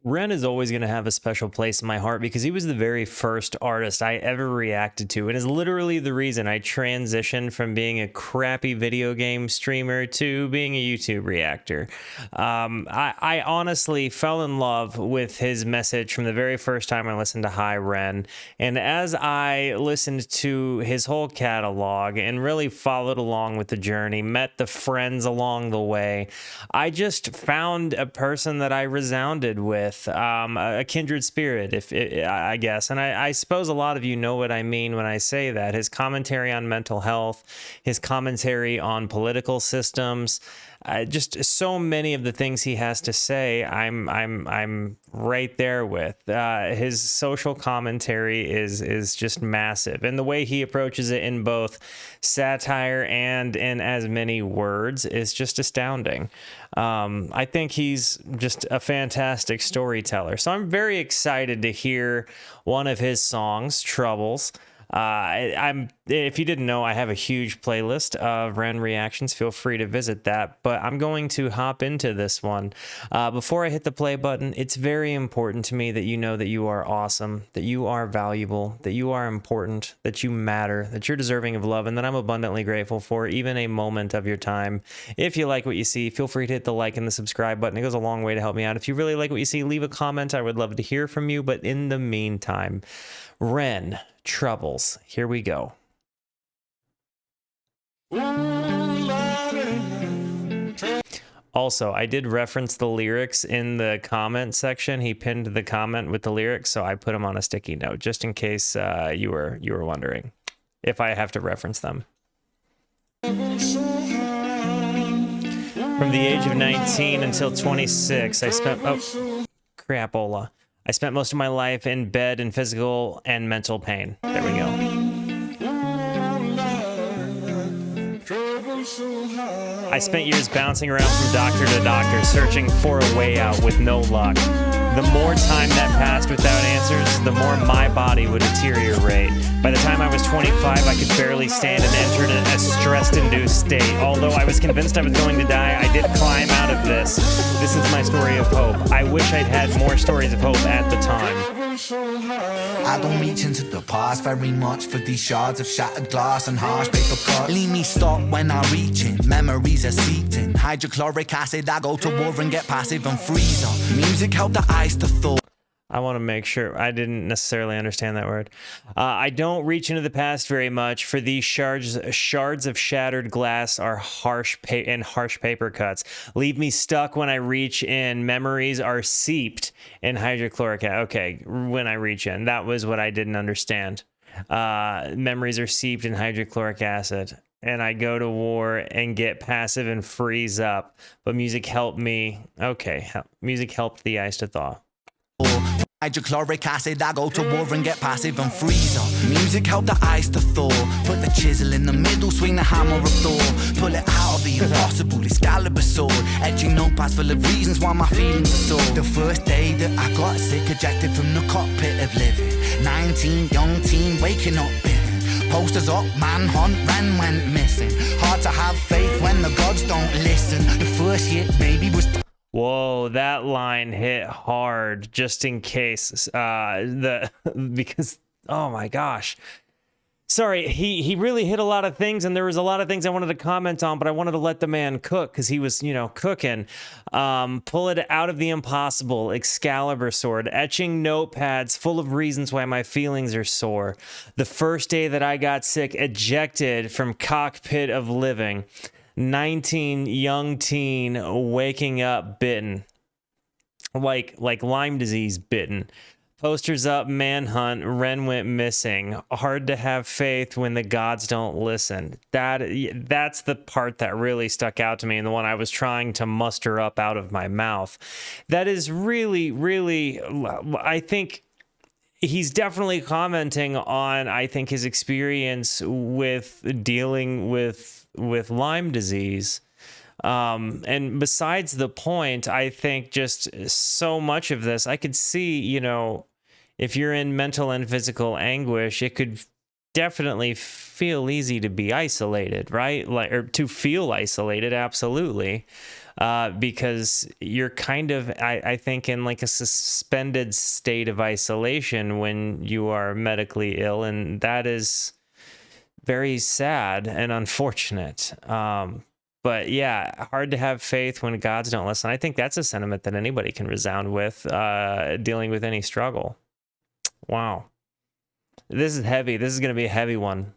Ren is always going to have a special place in my heart because he was the very first artist I ever reacted to, and is literally the reason I transitioned from being a crappy video game streamer to being a YouTube reactor. I honestly fell in love with his message from the very first time I listened to Hi Ren, and as I listened to his whole catalog and really followed along with the journey, met the friends along the way, I just found a person that I resounded with. A kindred spirit, I guess. And I suppose a lot of you know what I mean when I say that. His commentary on mental health, his commentary on political systems, just so many of the things he has to say, I'm right there with. His social commentary is just massive, and the way he approaches it in both satire and in as many words is just astounding. I think he's just a fantastic storyteller. So I'm very excited to hear one of his songs, Troubles. If you didn't know, I have a huge playlist of Ren reactions. Feel free to visit that, but I'm going to hop into this one. Before I hit the play button, it's very important to me that you know that you are awesome, that you are valuable, that you are important, that you matter, that you're deserving of love, and that I'm abundantly grateful for even a moment of your time. If you like what you see, feel free to hit the like and the subscribe button. It goes a long way to help me out. If you really like what you see, leave a comment. I would love to hear from you, but in the meantime, Ren, Troubles. Here we go. Also, I did reference the lyrics in the comment section. He pinned the comment with the lyrics, so I put them on a sticky note just in case you were wondering if I have to reference them. From the age of 19 until 26, I spent crapola. I spent most of my life in bed in physical and mental pain. There we go. I spent years bouncing around from doctor to doctor, searching for a way out with no luck. The more time that passed without answers, the more my body would deteriorate. By the time I was 25, I could barely stand and entered a stress-induced state. Although I was convinced I was going to die, I did climb out of this. This is my story of hope. I wish I'd had more stories of hope at the time. I don't reach into the past very much for these shards of shattered glass and harsh paper cuts. Leave me stop when I reach in, memories are seeped in. Hydrochloric acid, I go to war and get passive and freeze up. Music helped the ice to thaw. I want to make sure I didn't necessarily understand that word. I don't reach into the past very much, for these shards of shattered glass are harsh paper cuts. Leave me stuck when I reach in. Memories are seeped in hydrochloric acid. Okay, when I reach in, that was what I didn't understand. Memories are seeped in hydrochloric acid, and I go to war and get passive and freeze up. But music helped me. Okay, music helped the ice to thaw. Hydrochloric acid, I go to war and get passive and freeze up. Music helped the ice to thaw. Put the chisel in the middle, swing the hammer of Thor. Pull it out of the impossible, Excalibur sword. Etching notepads full of reasons why my feelings are sore. The first day that I got sick, ejected from the cockpit of living. 19, young teen, waking up bitten. Posters up, manhunt, Ren went missing. Hard to have faith when the gods don't listen. The first hit maybe was... Whoa, that line hit hard, just in case, because, oh my gosh. Sorry, he really hit a lot of things, and there was a lot of things I wanted to comment on, but I wanted to let the man cook, because he was, cooking. Pull it out of the impossible, Excalibur sword, etching notepads full of reasons why my feelings are sore. The first day that I got sick, ejected from cockpit of living. 19, young teen, waking up bitten, like Lyme disease bitten. Posters up, manhunt, Ren went missing. Hard to have faith when the gods don't listen. That's the part that really stuck out to me, and the one I was trying to muster up out of my mouth. That is really, really, I think he's definitely commenting on, I think, his experience with dealing with Lyme disease. And besides the point, I think just so much of this, I could see, if you're in mental and physical anguish, it could definitely feel easy to be isolated, right? Or to feel isolated, absolutely. because you're kind of, I think, in like a suspended state of isolation when you are medically ill, and that is very sad and unfortunate. But yeah, hard to have faith when gods don't listen. I think that's a sentiment that anybody can resound with, dealing with any struggle. Wow. This is heavy. This is going to be a heavy one.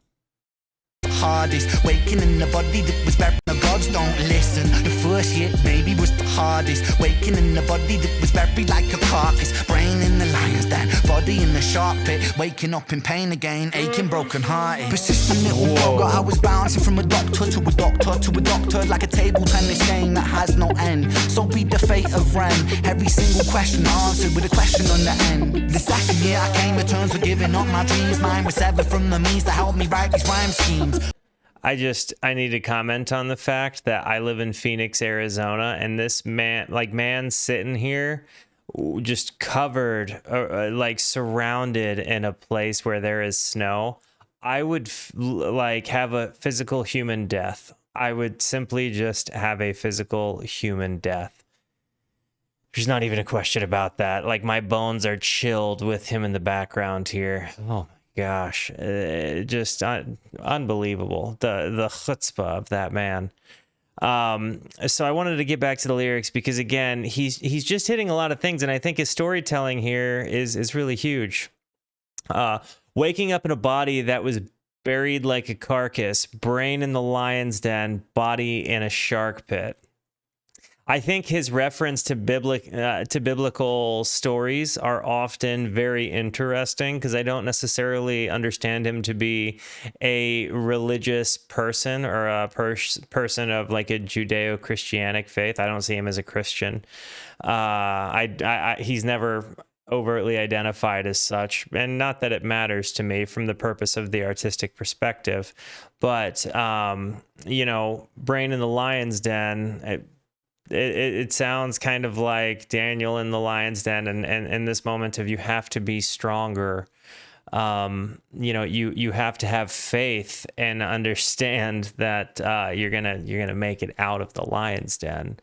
Hardest, waking in the body that was buried. The gods don't listen. The first hit maybe was the hardest. Waking in the body that was buried like a carcass. Brain in the lion's den, body in the shark pit. Waking up in pain again, aching, broken hearted. Persistent little dog, I was bouncing from a doctor to a doctor to a doctor, like a table tennis game that has no end. So be the fate of Ren. Every single question answered with a question on the end. The second year I came to terms with giving up my dreams. Mine was severed from the means to help me write these rhyme schemes. I need to comment on the fact that I live in Phoenix, Arizona, and this man sitting here just covered, like surrounded in a place where there is snow. I would like have a physical human death. I would simply just have a physical human death. There's not even a question about that. Like, my bones are chilled with him in the background here. Oh gosh, just unbelievable, the chutzpah of that man. So I wanted to get back to the lyrics because, again, he's just hitting a lot of things, and I think his storytelling here is really huge. Waking up in a body that was buried like a carcass, brain in the lion's den, body in a shark pit. I think his reference to biblical stories are often very interesting because I don't necessarily understand him to be a religious person or a person of like a Judeo-Christianic faith. I don't see him as a Christian. He's never overtly identified as such, and not that it matters to me from the purpose of the artistic perspective, but brain in the lion's den, it sounds kind of like Daniel in the lion's den, and this moment of you have to be stronger. You have to have faith and understand that you're gonna make it out of the lion's den.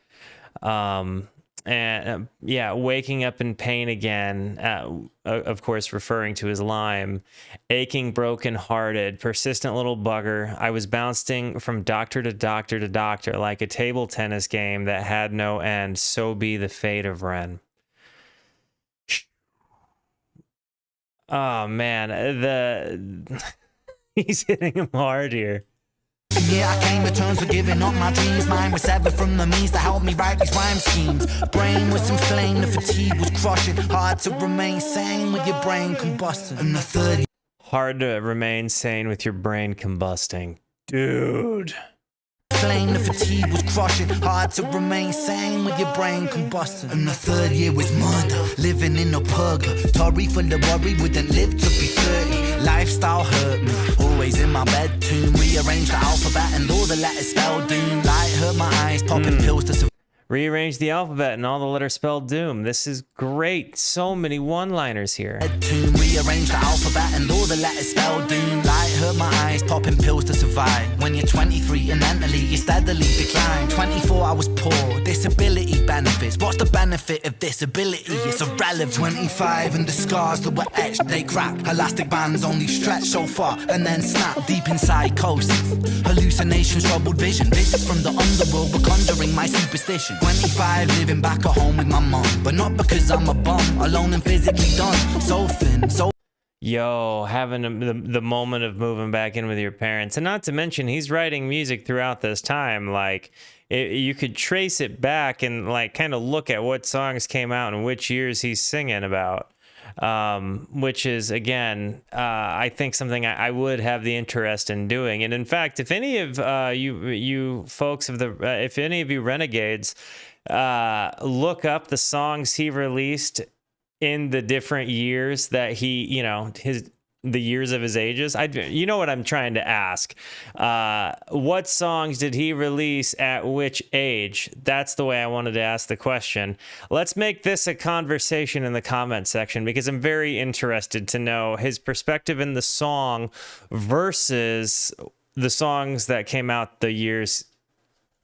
Waking up in pain again, of course, referring to his Lyme, aching, broken hearted, persistent little bugger. I was bouncing from doctor to doctor to doctor like a table tennis game that had no end. So be the fate of Ren. Oh man, he's hitting him hard here. Yeah, I came to terms with giving up my dreams. Mine was severed from the means to help me write these rhyme schemes. Brain was inflamed, the fatigue was crushing. Hard to remain sane with your brain combusting. And the third, hard to remain sane with your brain combusting. Dude. Flame, the fatigue was crushing. Hard to remain sane with your brain combusting. And the third year was murder, living in a purgatory full of worry. Wouldn't live to be 30. Lifestyle hurt me, always in my bed tomb. Rearrange the alphabet and all the letters spell doom. Light hurt my eyes, popping pills to survive. Rearrange the alphabet and all the letters spell doom. This is great. So many one-liners here. Rearrange the alphabet and all the letters spell doom. Light hurt my eyes, popping pills to survive. When you're 23 and mentally you steadily decline. 24 I was poor, disability benefits. What's the benefit of disability? It's irrelevant. 25 and the scars that were etched, they crack. Elastic bands only stretch so far and then snap. Deep in psychosis, hallucinations, troubled vision. Visits from the underworld were conjuring my superstition. 25 living back at home with my mom, but not because I'm a bum, alone and physically done. So thin, so having the moment of moving back in with your parents. And not to mention, he's writing music throughout this time. Like, you could trace it back and like kind of look at what songs came out and which years he's singing about, which is, again, I think something I would have the interest in doing. And in fact, if any of you folks of if any of you renegades look up the songs he released in the different years that he, the years of his ages, you know what I'm trying to ask. What songs did he release at which age? That's the way I wanted to ask the question. Let's make this a conversation in the comment section because I'm very interested to know his perspective in the song versus the songs that came out the years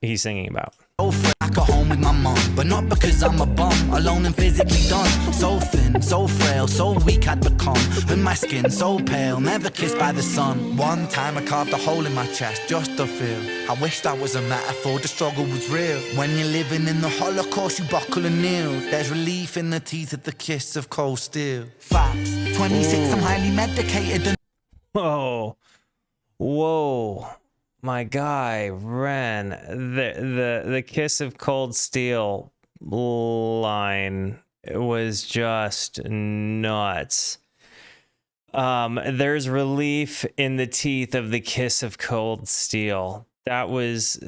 he's singing about. So free, back at home with my mum, but not because I'm a bum, alone and physically done. So thin, so frail, so weak I'd become, and my skin so pale, never kissed by the sun. One time I carved a hole in my chest just to feel. I wish that was a metaphor, the struggle was real. When you're living in the Holocaust, you buckle and kneel. There's relief in the teeth of the kiss of cold steel. Facts, 26, I'm highly medicated and Whoa, my guy Ren, the kiss of cold steel line was just nuts. There's relief in the teeth of the kiss of cold steel. That was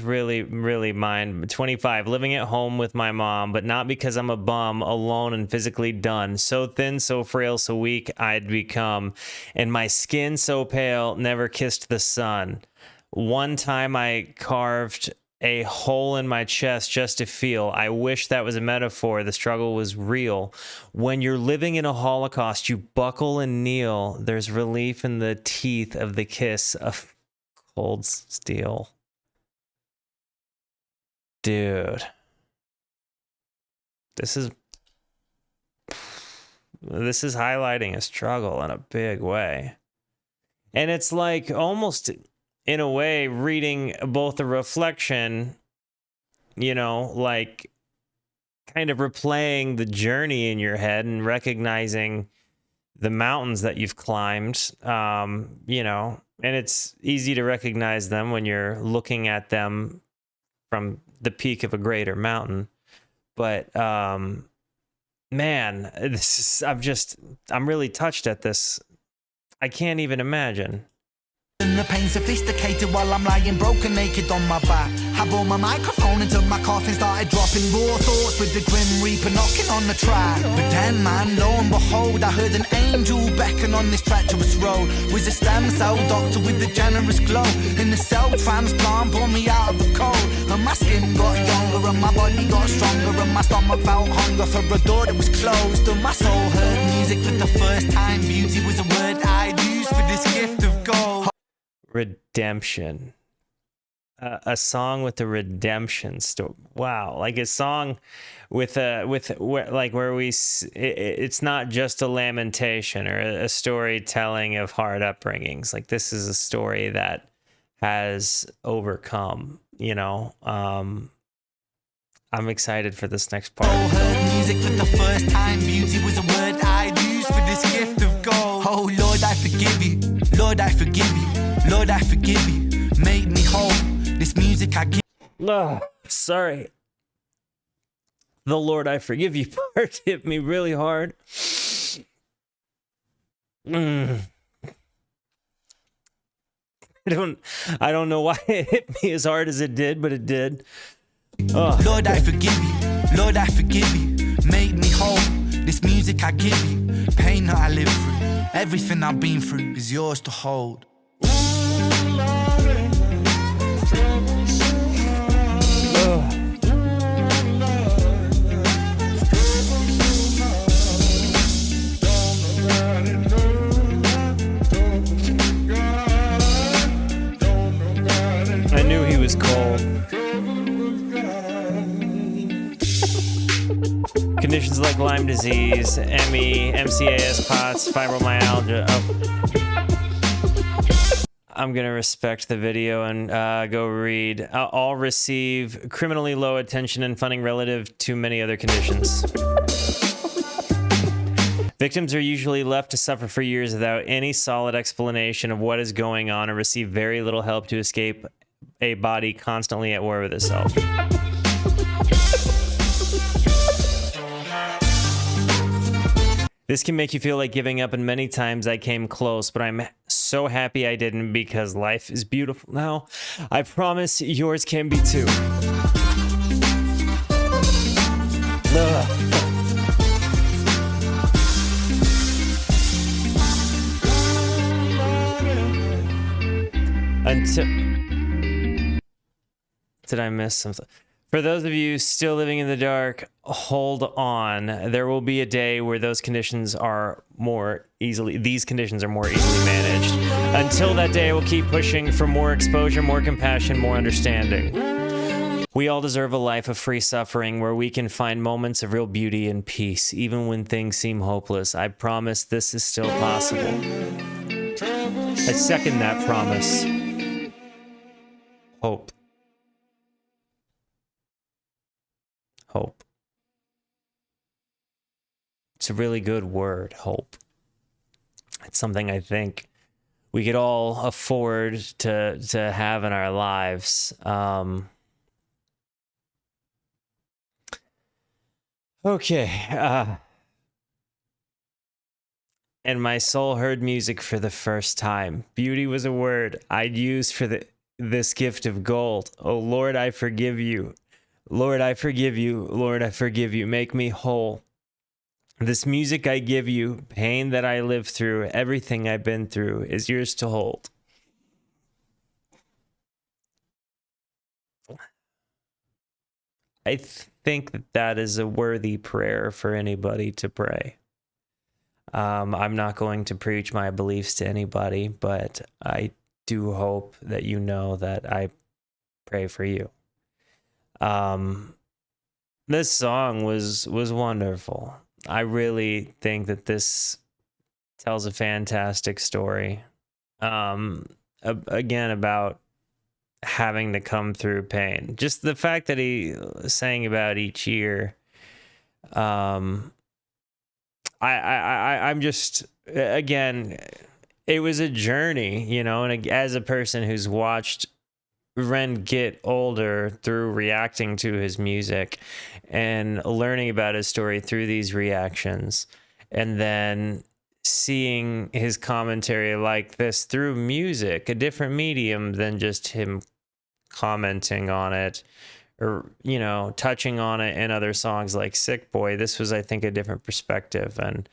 really, really mine. 25, living at home with my mom, but not because I'm a bum, alone and physically done. So thin, so frail, so weak I'd become, and my skin so pale, never kissed the sun. One time I carved a hole in my chest just to feel. I wish that was a metaphor. The struggle was real. When you're living in a Holocaust, you buckle and kneel. There's relief in the teeth of the kiss of cold steel. Dude. This is highlighting a struggle in a big way. And it's like almost in a way reading both a reflection, you know, like kind of replaying the journey in your head and recognizing the mountains that you've climbed, you know, and it's easy to recognize them when you're looking at them from the peak of a greater mountain. But, man, I'm really touched at this. I can't even imagine. The pain sophisticated while I'm lying broken naked on my back. I bore my microphone until my coffin started dropping raw thoughts with the grim reaper knocking on the track. But then man, lo and behold, I heard an angel beckon on this treacherous road. Was a stem cell doctor with a generous glow. In the cell transplant pulled me out of the cold. And my skin got younger and my body got stronger. And my stomach felt hunger for a door that was closed. And my soul heard music for the first time. Beauty was a word I'd use for this gift of gold. Redemption. A song with a redemption story. Wow, like a song with like where it's not just a lamentation or a storytelling of hard upbringings. Like this is a story that has overcome, you know. I'm excited for this next part. Oh, heard music for the first time. Beauty was a word I'd use for this gift of gold. Oh Lord, I forgive you. Lord, I forgive you. Lord, I forgive you. Make me whole. This music I give. Sorry. The Lord, I forgive you part hit me really hard. I don't know why it hit me as hard as it did, but it did. Lord, I forgive you. Lord, I forgive you. Make me whole. This music I give you. Pain that I live through. Everything I've been through is yours to hold. I knew he was cold. Conditions like Lyme disease, ME, MCAS, POTS, fibromyalgia. I'm going to respect the video and go read. All receive criminally low attention and funding relative to many other conditions. Victims are usually left to suffer for years without any solid explanation of what is going on and receive very little help to escape a body constantly at war with itself. This can make you feel like giving up, and many times I came close, but I'm so happy I didn't because life is beautiful now. I promise yours can be too. Until... Did I miss something? For those of you still living in the dark, hold on. There will be a day where these conditions are more easily managed. Until that day, I will keep pushing for more exposure, more compassion, more understanding. We all deserve a life of free suffering where we can find moments of real beauty and peace, even when things seem hopeless. I promise this is still possible. I second that promise. Hope. Hope. It's a really good word, hope. It's something I think we could all afford to have in our lives. Okay. And my soul heard music for the first time. Beauty was a word I'd use for this gift of gold. Oh Lord, I forgive you. Lord, I forgive you. Lord, I forgive you. Make me whole. This music I give you, pain that I live through, everything I've been through is yours to hold. I think that is a worthy prayer for anybody to pray. I'm not going to preach my beliefs to anybody, but I do hope that you know that I pray for you. This song was wonderful. I really think that this tells a fantastic story. Again, about having to come through pain. Just the fact that he sang about each year. I'm just, again, it was a journey, you know, and as a person who's watched Ren get older through reacting to his music and learning about his story through these reactions, and then seeing his commentary like this through music, a different medium than just him commenting on it or, you know, touching on it in other songs like Sick Boy. This was, I think, a different perspective. And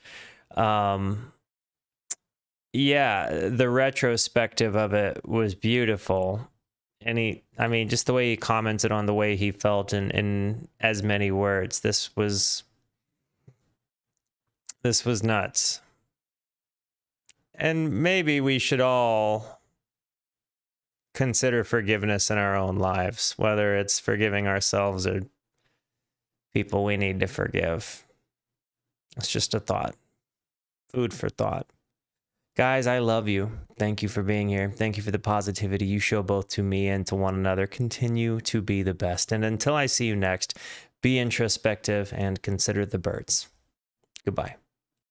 yeah, the retrospective of it was beautiful. And I mean, just the way he commented on the way he felt in as many words, this was nuts. And maybe we should all consider forgiveness in our own lives, whether it's forgiving ourselves or people we need to forgive. It's just a thought. Food for thought. Guys, I love you. Thank you for being here. Thank you for the positivity you show both to me and to one another. Continue to be the best. And until I see you next, be introspective and consider the birds. Goodbye.